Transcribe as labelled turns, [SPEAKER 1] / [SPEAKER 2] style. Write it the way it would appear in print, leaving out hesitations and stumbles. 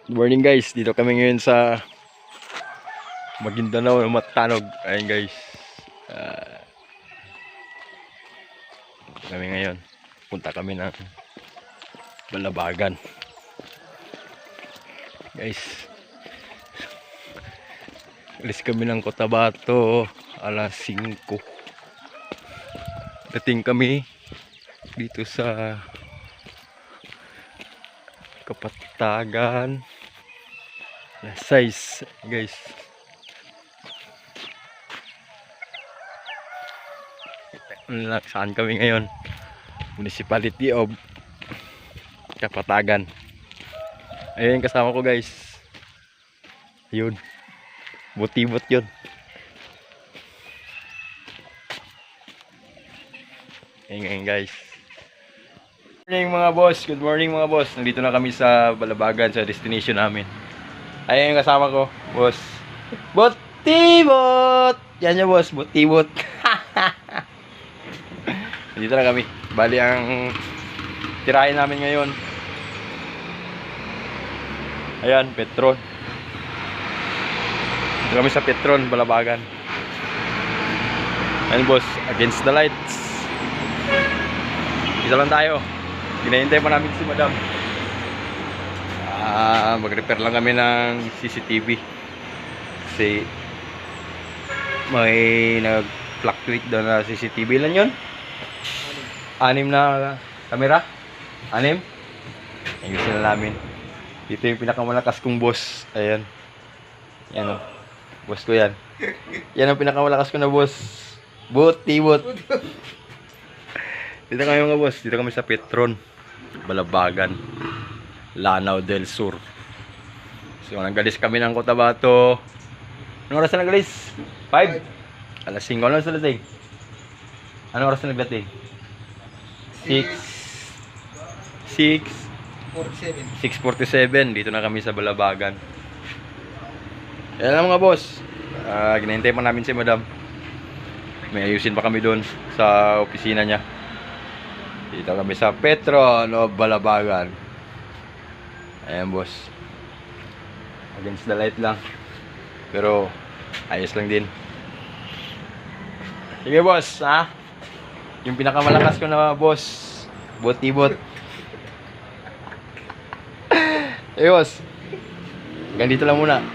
[SPEAKER 1] Good morning guys, dito kami ngayon sa Maguindanao, Matanog. Ayun guys, kami ngayon. Punta kami ng Balabagan. Guys, alis kami ng Cotabato alas 5. Dating kami dito sa Kapatagan alas 6 guys. Saan kami ngayon? Municipality of Kapatagan. Ayun kasama ko guys. Ayun. Buti-but yun. Ayun guys. Good morning mga boss. Good morning mga boss. Nandito na kami sa Balabagan sa destination namin. Ayun yung kasama ko, boss. Buti-but! Yan yung boss, buti-but. Nandito na kami. Bali ang tirahin namin ngayon. Ayan, Petron. Dito kami sa Petron, Balabagan. Ayan boss, against the lights. Dito lang tayo. Hinahintay pa namin si madam. Mag-repair lang kami ng CCTV. Kasi may nag-fluctuate doon na CCTV. Ilan yun? 6 na camera? 6? Ayusin na namin. Dito yung pinakamalakas kong boss. Ayan. Yan o. Boss ko yan. Yan ang pinakamalakas ko na boss. Buti-but. Dito kami mga boss. Dito kami sa Petron, Balabagan, Lanao del Sur. So nagalis kami ng Cotabato. Anong oras na nagalis? 5? Alas 5. Ano oras na nagdating? Anong oras na nagdating? 6:47. Dito na kami sa Balabagan. Yan lang mga boss. Ginahintay pa namin si madam. May ayusin pa kami doon sa opisina niya. Dito kami sa Petron o Balabagan. Ayan boss. Against the light lang. Pero ayos lang din. Sige boss, ha? Yung pinakamalakas ko na boss, buti-but. Eh boss, ganito lang muna.